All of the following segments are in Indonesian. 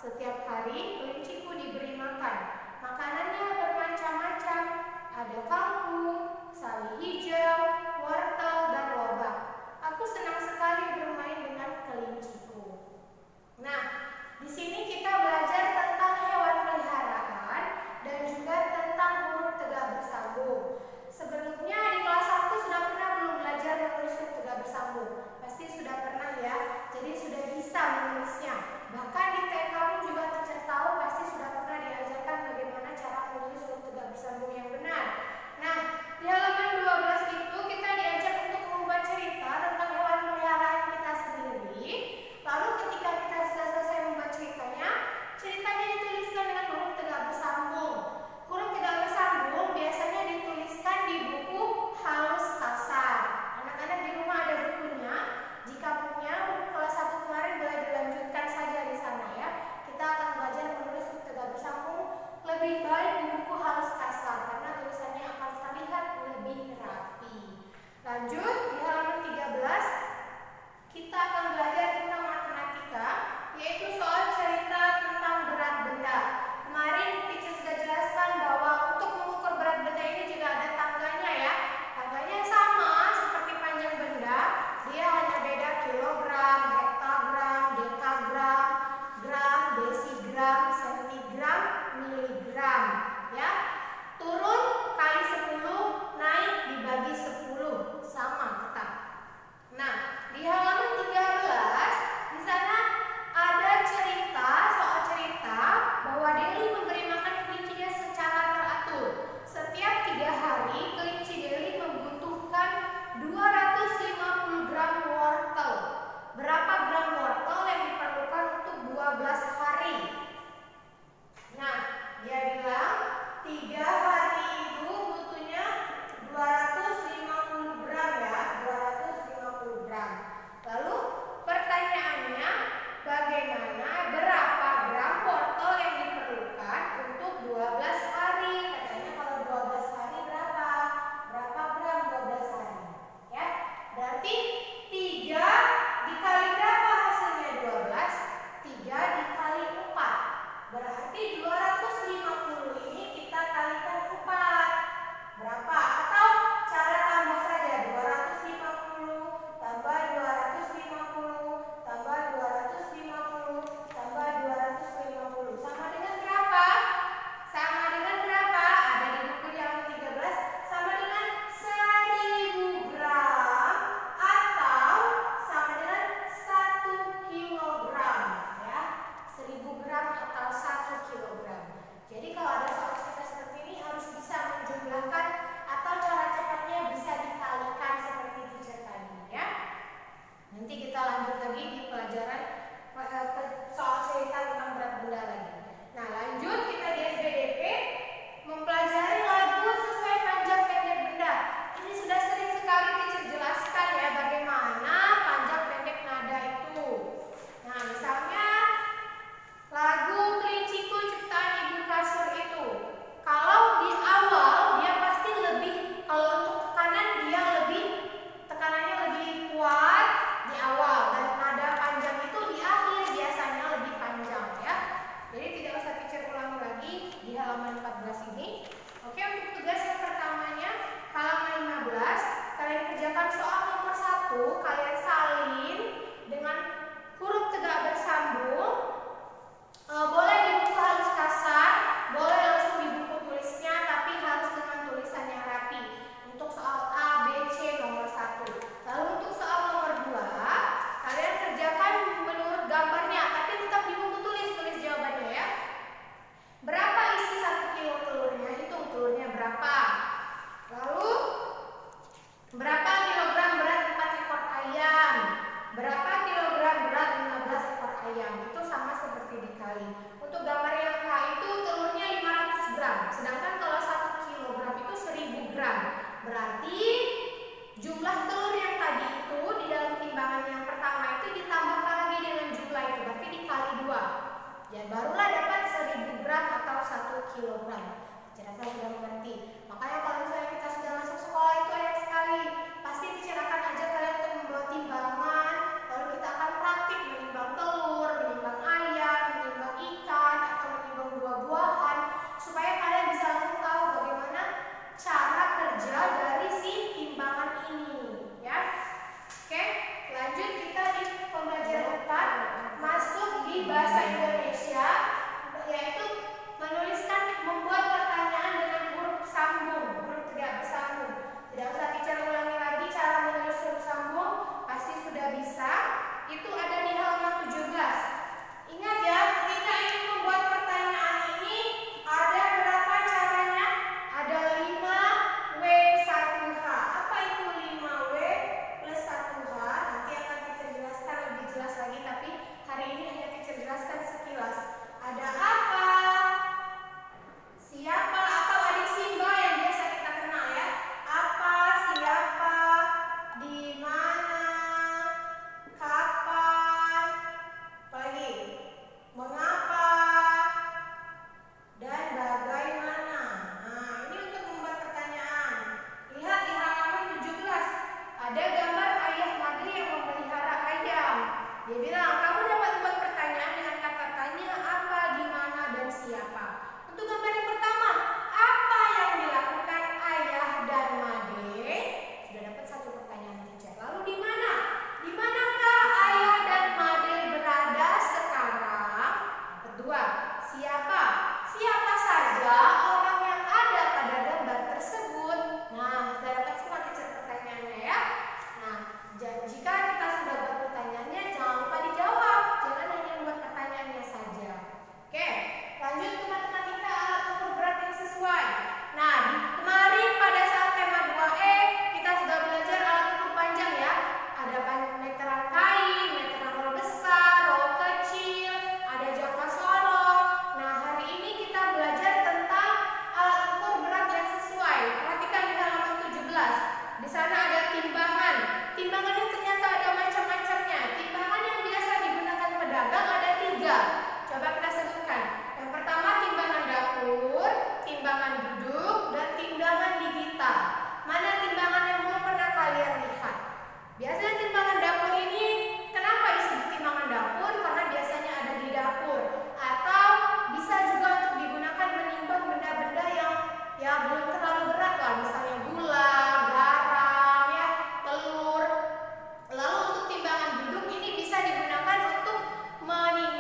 Setiap hari kelinciku diberi makan. Makanannya bermacam-macam. Ada kangkung, sawi hijau, wortel, dan lobak. Aku senang sekali bermain dengan kelinciku. Nah, di sini kita belajar tentang hewan peliharaan dan juga tentang huruf tegak bersambung. Sebelumnya di kelas 1 sudah pernah belum belajar menulis huruf tegak bersambung? Pasti sudah pernah ya, jadi sudah bisa menulisnya. Bahkan di TK pun juga teacher tahu pasti sudah pernah diajarkan bagaimana cara menulis huruf tegak bersambung yang benar. Nah, di halaman 12 itu kita diajak untuk membuat cerita tentang hewan peliharaan kita sendiri.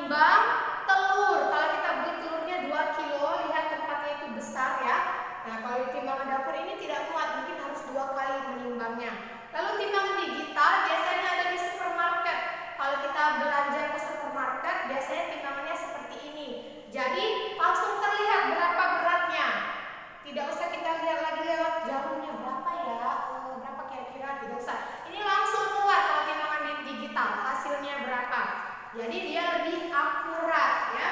menimbang telur. Kalau kita beli telurnya 2 kilo, lihat tempatnya itu besar ya. Nah, kalau di timbangan dapur ini tidak muat, mungkin harus 2 kali menimbangnya. Lalu timbangan digital biasanya ada di supermarket. Kalau kita belanja ke supermarket, biasanya timbangannya seperti ini. Jadi langsung terlihat berapa beratnya. Tidak usah kita lihat lagi lewat jarumnya berapa ya, berapa kira-kira, tidak usah. Ini langsung keluar kalau timbangan digital, hasilnya berapa. Jadi dia lebih akurat ya.